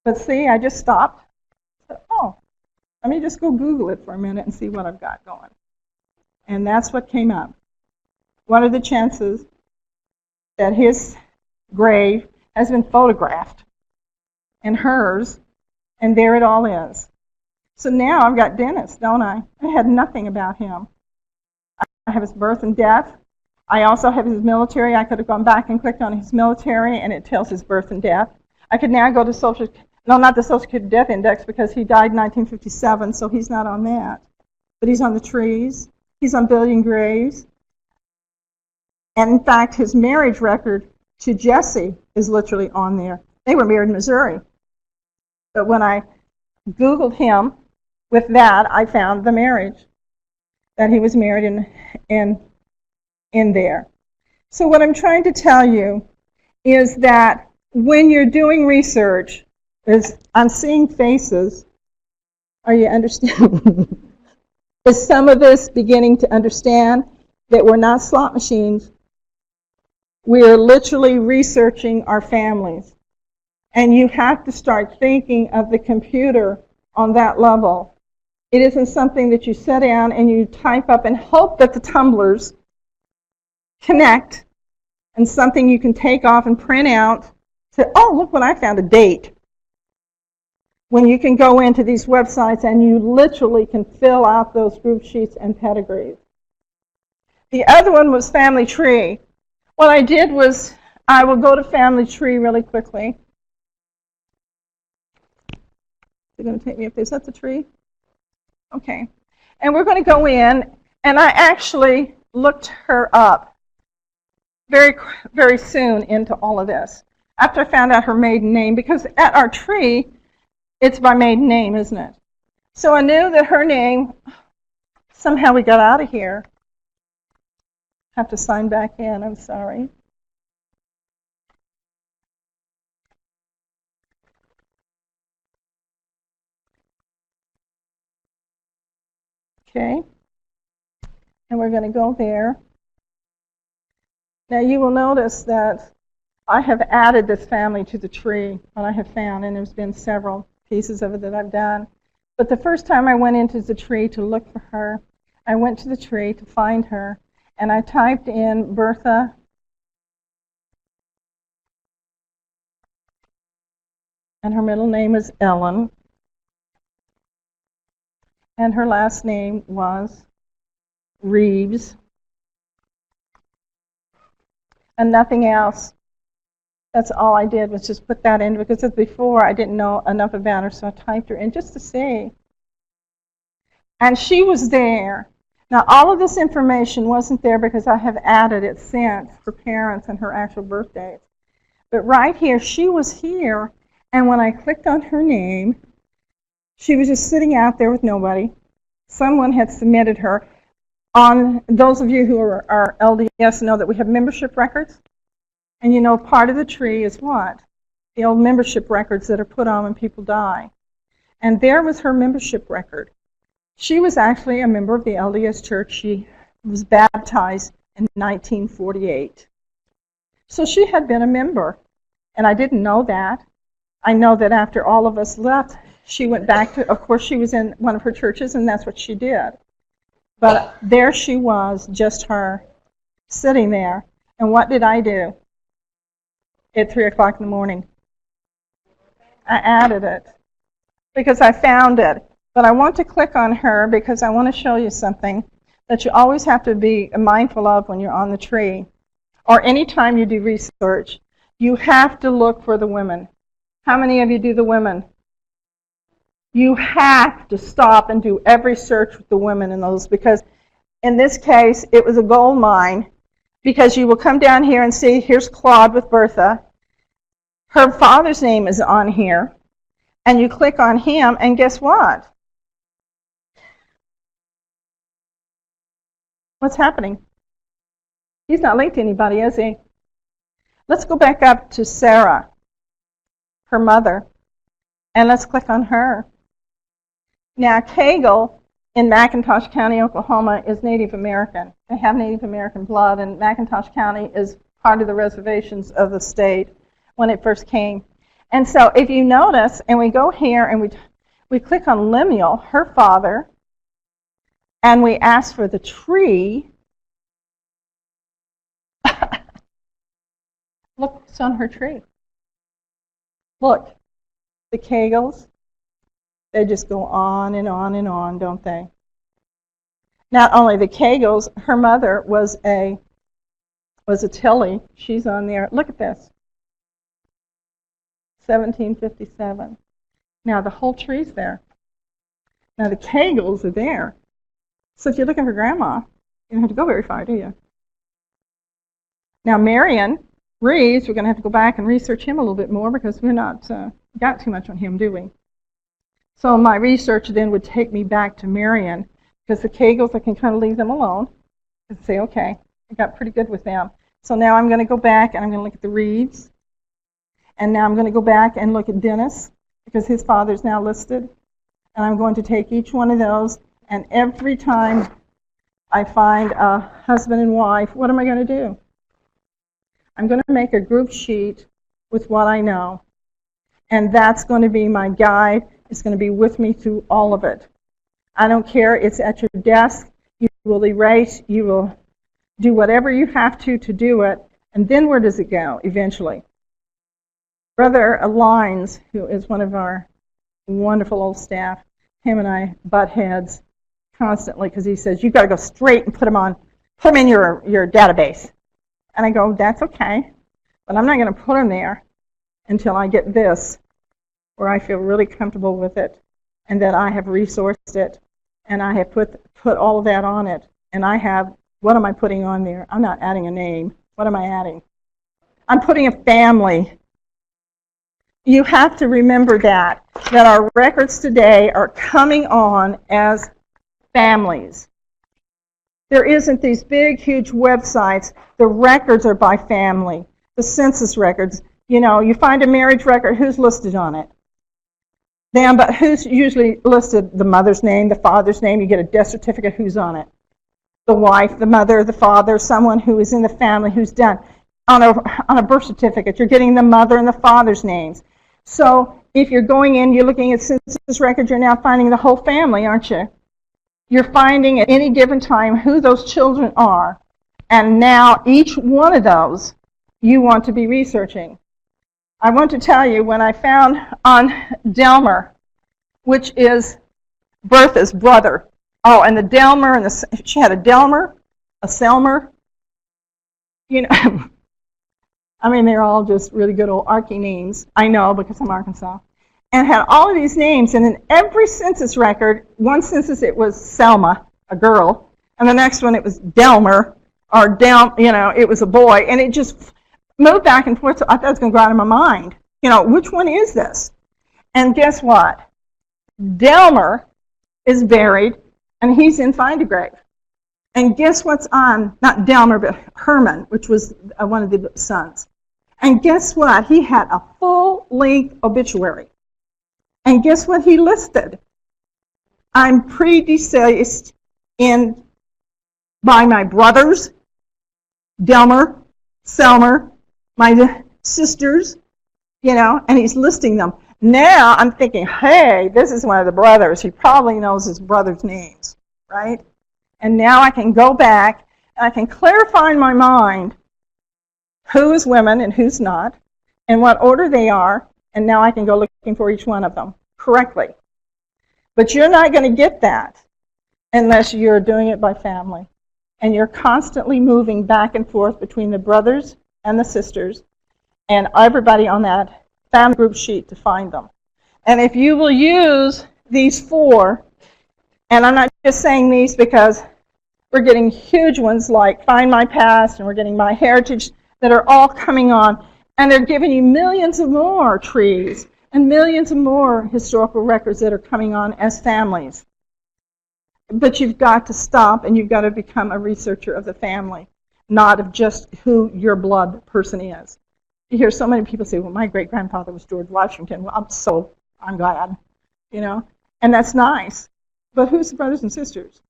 But see, I just stopped. Said, oh, let me just go Google it for a minute and see what I've got going. And that's what came up. What are the chances that his grave has been photographed and hers, and there it all is? So now I've got Dennis, don't I? I had nothing about him. I have his birth and death. I also have his military. I could have gone back and clicked on his military, and it tells his birth and death. I could now go to not the Social Security Death Index, because he died in 1957, so he's not on that. But he's on the trees. He's on Billion Graves. And in fact, his marriage record to Jessie is literally on there. They were married in Missouri. But when I Googled him with that, I found the marriage that he was married in there. So what I'm trying to tell you is that when you're doing research, I'm seeing faces. Are you understanding? Is some of this beginning to understand that we're not slot machines? We are literally researching our families. And you have to start thinking of the computer on that level. It isn't something that you sit down and you type up and hope that the tumblers connect, and something you can take off and print out to, oh, look what I found, a date. When you can go into these websites and you literally can fill out those group sheets and pedigrees. The other one was Family Tree. What I did was, I will go to Family Tree really quickly. They're going to take me up there. Is that the tree? Okay. And we're going to go in, and I actually looked her up very, very soon into all of this, after I found out her maiden name, because at our tree, it's by maiden name, isn't it? So I knew that her name, somehow we got out of here. Have to sign back in, I'm sorry. Okay. And we're going to go there. Now you will notice that I have added this family to the tree, what I have found, and there's been several pieces of it that I've done. But the first time I went into the tree to look for her, I went to the tree to find her, and I typed in Bertha and her middle name is Ellen, and her last name was Reeves, and nothing else. That's all I did, was just put that in, because before I didn't know enough about her, so I typed her in just to see. And she was there. Now, all of this information wasn't there because I have added it since, her parents and her actual birth dates. But right here, she was here, and when I clicked on her name, She was just sitting out there with nobody. Someone had submitted her. On those of you who are LDS know that we have membership records. And you know, part of the tree is what? The old membership records that are put on when people die. And there was her membership record. She was actually a member of the LDS Church. She was baptized in 1948. So she had been a member. And I didn't know that. I know that after all of us left, she went back to, of course, she was in one of her churches, and that's what she did. But there she was, just her, sitting there. And what did I do at 3 o'clock in the morning? I added it because I found it. But I want to click on her because I want to show you something that you always have to be mindful of when you're on the tree. Or anytime you do research, you have to look for the women. How many of you do the women? You have to stop and do every search with the women in those, because in this case, it was a gold mine, because you will come down here and see, here's Claude with Bertha. Her father's name is on here, and you click on him, and guess what? What's happening? He's not linked to anybody, is he? Let's go back up to Sarah, her mother, and let's click on her. Now, Cagle in McIntosh County, Oklahoma, is Native American. They have Native American blood, and McIntosh County is part of the reservations of the state when it first came. And so if you notice, and we go here and we click on Lemuel, her father, and we ask for the tree. Look, it's on her tree. Look, the Cagles, they just go on and on and on, don't they? Not only the Cagles, her mother was a Tilly. She's on there. Look at this. 1757. Now the whole tree's there. Now the Cagles are there. So if you're looking for Grandma, you don't have to go very far, do you? Now Marion Reeves, we're going to have to go back and research him a little bit more because we're not got too much on him, do we? So my research then would take me back to Marion, because the Cagles, I can kind of leave them alone and say, okay, I got pretty good with them. So now I'm going to go back and I'm going to look at the Reeves. And now I'm going to go back and look at Dennis, because his father's now listed. And I'm going to take each one of those, and every time I find a husband and wife, what am I going to do? I'm going to make a group sheet with what I know. And that's going to be my guide. It's going to be with me through all of it. I don't care. It's at your desk. You will erase. You will do whatever you have to do it. And then where does it go eventually? Brother Lines, who is one of our wonderful old staff, him and I butt heads constantly because he says, you've got to go straight and put them in your database. And I go, that's okay, but I'm not going to put them there until I get this, where I feel really comfortable with it, and that I have resourced it, and I have put all of that on it. And I have, what am I putting on there? I'm not adding a name. What am I adding? I'm putting a family. You have to remember that our records today are coming on as families. There isn't these big, huge websites. The records are by family. The census records, you know, you find a marriage record, who's listed on it? Them, but who's usually listed? The mother's name, the father's name. You get a death certificate, who's on it? The wife, the mother, the father, someone who is in the family who's done. On a birth certificate, you're getting the mother and the father's names. So if you're going in, you're looking at census records, you're now finding the whole family, aren't you? You're finding at any given time who those children are. And now each one of those you want to be researching. I want to tell you, when I found on Delmer, which is Bertha's brother. Oh, and the Delmer, and she had a Delmer, a Selmer. You know, I mean, they're all just really good old Archie names. I know, because I'm Arkansas. And had all of these names, and in every census record, one census it was Selma, a girl, and the next one it was Delmer, or it was a boy, and it just moved back and forth. So I thought it was going to go out of my mind. You know, which one is this? And guess what? Delmer is buried, and he's in Find a Grave. And guess what's on, not Delmer, but Herman, which was one of the sons. And guess what? He had a full-length obituary. And guess what he listed? I'm predeceased by my brothers, Delmer, Selmer, my sisters, and he's listing them. Now I'm thinking, hey, this is one of the brothers. He probably knows his brother's names, right? And now I can go back and I can clarify in my mind who is women and who's not, and what order they are, and now I can go looking for each one of them correctly. But you're not going to get that unless you're doing it by family. And you're constantly moving back and forth between the brothers and the sisters and everybody on that family group sheet to find them. And if you will use these 4, and I'm not just saying these because we're getting huge ones like Find My Past and we're getting My Heritage that are all coming on, and they're giving you millions of more trees and millions of more historical records that are coming on as families. But you've got to stop and you've got to become a researcher of the family, not of just who your blood person is. You hear so many people say, well, my great-grandfather was George Washington. Well, I'm glad, and that's nice. But who's the brothers and sisters?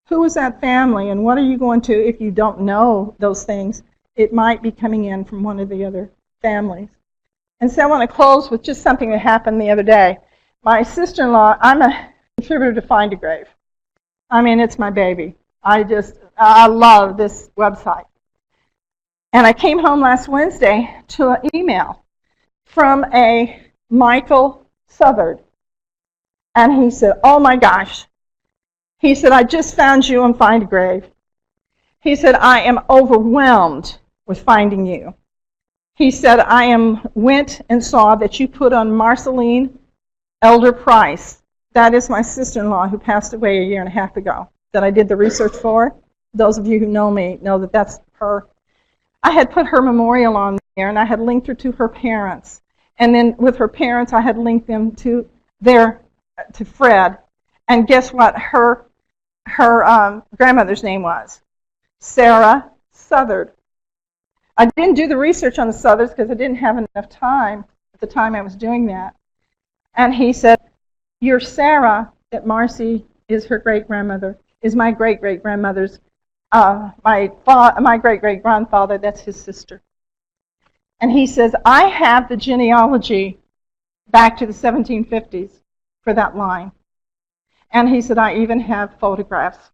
Who is that family, and what are you going to, if you don't know those things, it might be coming in from one of the other families. And so I want to close with just something that happened the other day. My sister-in-law, I'm a contributor to Find a Grave. I mean, it's my baby. I love this website. And I came home last Wednesday to an email from a Michael Southard. And he said, oh my gosh. He said, I just found you on Find a Grave. He said, I am overwhelmed with finding you. He said, went and saw that you put on Marceline Elder Price. That is my sister-in-law who passed away a year and a half ago that I did the research for. Those of you who know me know that that's her. I had put her memorial on there, and I had linked her to her parents. And then with her parents, I had linked them to Fred. And guess what her grandmother's name was? Sarah Southard. I didn't do the research on the Southards because I didn't have enough time at the time I was doing that. And he said, you're Sarah, that Marcy is her great-grandmother, is my great-great-grandmother's, my great-great-grandfather, that's his sister. And he says, I have the genealogy back to the 1750s for that line. And he said, I even have photographs.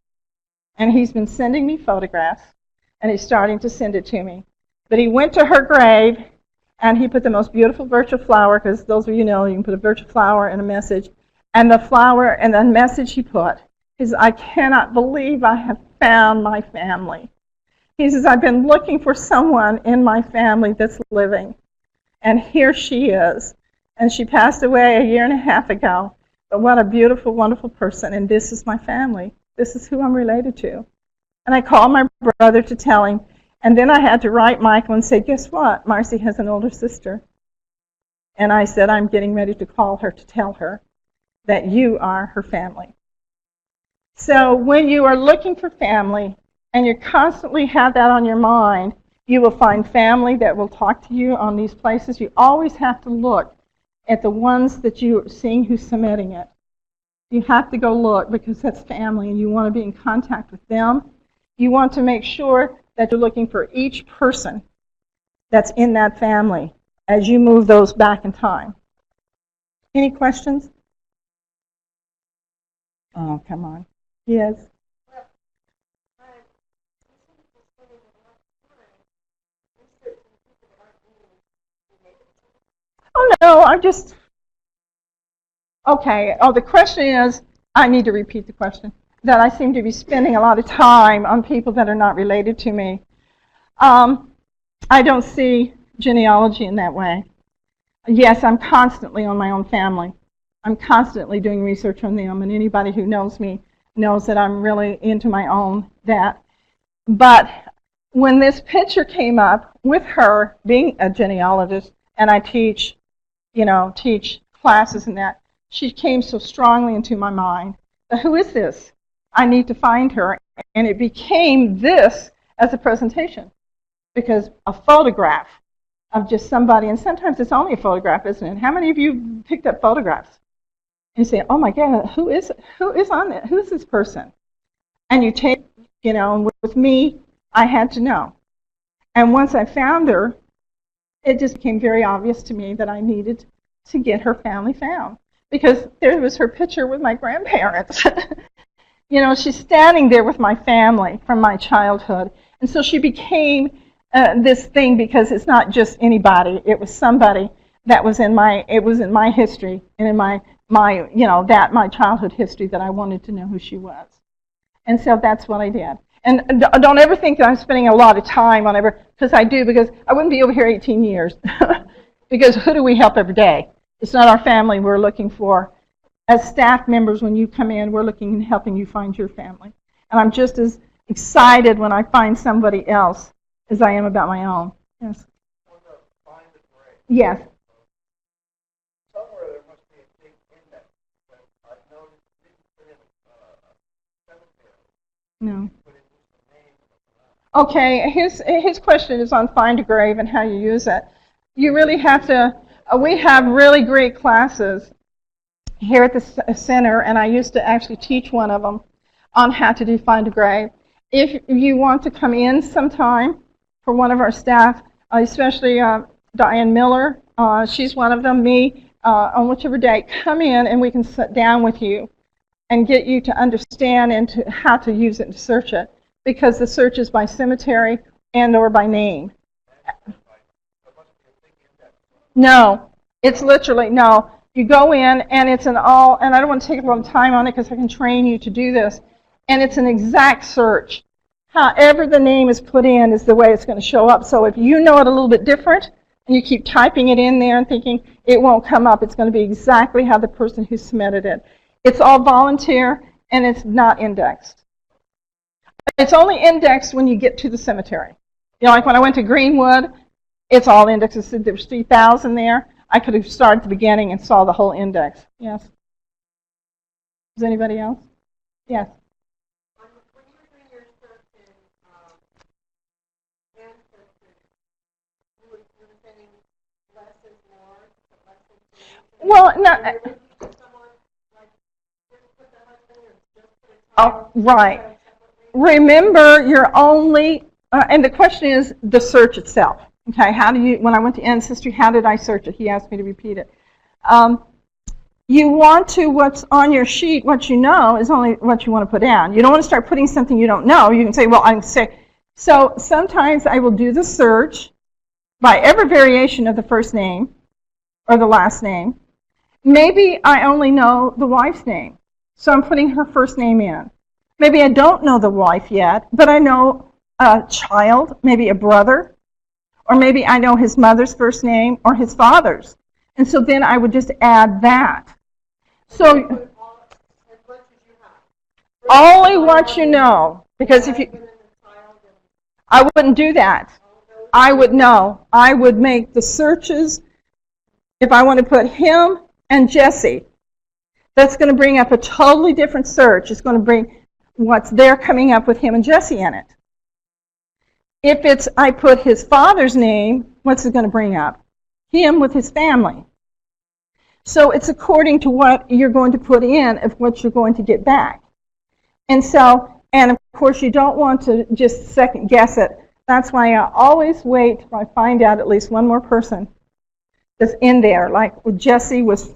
And he's been sending me photographs, and he's starting to send it to me. But he went to her grave, and he put the most beautiful virtual flower, because those of you know, you can put a virtual flower and a message. And the flower and the message he put is, I cannot believe I have found my family. He says, I've been looking for someone in my family that's living. And here she is. And she passed away a year and a half ago. But what a beautiful, wonderful person. And this is my family. This is who I'm related to. And I called my brother to tell him. And then I had to write Michael and say, guess what? Marcy has an older sister. And I said, I'm getting ready to call her to tell her that you are her family. So when you are looking for family and you constantly have that on your mind, you will find family that will talk to you on these places. You always have to look at the ones that you're seeing who's submitting it. You have to go look because that's family and you want to be in contact with them. You want to make sure that you're looking for each person that's in that family as you move those back in time. Any questions? Oh, come on. Yes. Oh, no, I'm just... Okay. Oh, the question is, I need to repeat the question, that I seem to be spending a lot of time on people that are not related to me. I don't see genealogy in that way. Yes, I'm constantly on my own family. I'm constantly doing research on them, and anybody who knows me knows that I'm really into my own that. But when this picture came up with her being a genealogist, and I teach classes and that, she came so strongly into my mind. Who is this? I need to find her. And it became this as a presentation, because a photograph of just somebody, and sometimes it's only a photograph, isn't it? How many of you picked up photographs? And you say, oh my God, who is on it? Who is this person? And you take, and with me, I had to know. And once I found her, it just became very obvious to me that I needed to get her family found, because there was her picture with my grandparents. She's standing there with my family from my childhood. And so she became this thing, because it's not just anybody. It was somebody that was in my history, and in my childhood history, that I wanted to know who she was. And so that's what I did. And don't ever think that I'm spending a lot of time on because I do, because I wouldn't be over here 18 years. Because who do we help every day? It's not our family we're looking for. As staff members, when you come in, we're looking and helping you find your family. And I'm just as excited when I find somebody else as I am about my own. Yes. Yes. Somewhere there must be a big index. I've noticed you didn't put in a cemetery. No. Okay, his question is on Find a Grave and how you use it. You really have to, we have really great classes here at the center, and I used to actually teach one of them on how to do Find a Grave. If you want to come in sometime for one of our staff, especially Diane Miller, she's one of them, me, on whichever day, come in and we can sit down with you and get you to understand and how to use it and search it, because the search is by cemetery and or by name. No, it's literally, no. You go in and it's and I don't want to take a lot of time on it because I can train you to do this, and it's an exact search. However the name is put in is the way it's going to show up. So if you know it a little bit different, and you keep typing it in there and thinking it won't come up, it's going to be exactly how the person who submitted it. It's all volunteer, and it's not indexed. It's only indexed when you get to the cemetery. Like when I went to Greenwood, it's all indexed. It said there was 3,000 there. I could have started at the beginning and saw the whole index. Yes? Does anybody else? Yes? When you were doing your search in ancestry, you were saying less is more, but less information? Well, no. Oh, right. Remember, you're only, and the question is the search itself. Okay, when I went to Ancestry, how did I search it? He asked me to repeat it. You want to, what's on your sheet, what you know, is only what you want to put down. You don't want to start putting something you don't know. You can say, well, I can say. So sometimes I will do the search by every variation of the first name or the last name. Maybe I only know the wife's name, so I'm putting her first name in. Maybe I don't know the wife yet, but I know a child, maybe a brother, or maybe I know his mother's first name or his father's. And so then I would just add that. So only what you know. Because if you, I wouldn't do that. I would know. I would make the searches. If I want to put him and Jesse, that's going to bring up a totally different search. It's going to bring what's there coming up with him and Jesse in it. If it's I put his father's name, what's it going to bring up? Him with his family. So it's according to what you're going to put in of what you're going to get back. And so, and of course you don't want to just second guess it. That's why I always wait till I find out at least one more person that's in there. Like with Jessie was,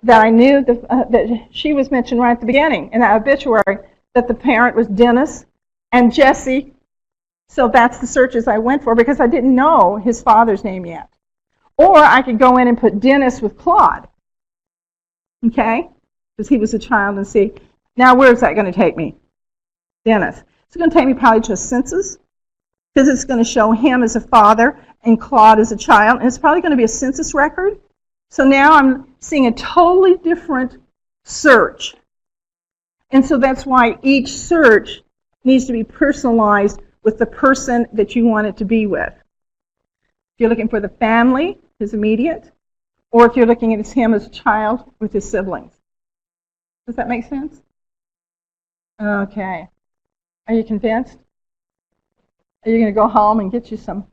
that I knew that she was mentioned right at the beginning in that obituary, that the parent was Dennis and Jessie. So that's the searches I went for, because I didn't know his father's name yet. Or I could go in and put Dennis with Claude, okay, because he was a child, and see, now where's that going to take me? Dennis. It's going to take me probably to a census, because it's going to show him as a father and Claude as a child, and it's probably going to be a census record. So now I'm seeing a totally different search. And so that's why each search needs to be personalized with the person that you want it to be with. If you're looking for the family, his immediate, or if you're looking at him as a child with his siblings. Does that make sense? Okay. Are you convinced? Are you going to go home and get you some?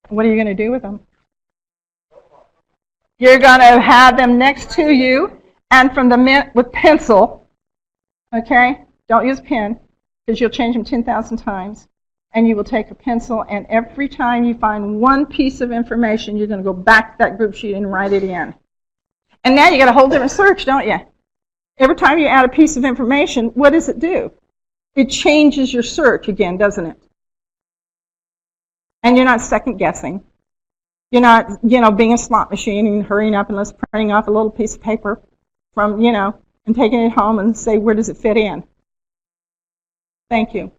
What are you going to do with them? You're going to have them next to you, and from the with pencil, okay? Don't use pen, because you'll change them 10,000 times. And you will take a pencil, and every time you find one piece of information, you're going to go back to that group sheet and write it in. And now you got a whole different search, don't you? Every time you add a piece of information, what does it do? It changes your search again, doesn't it? And you're not second guessing. You're not, being a slot machine and hurrying up and just printing off a little piece of paper from, and taking it home and say, where does it fit in? Thank you.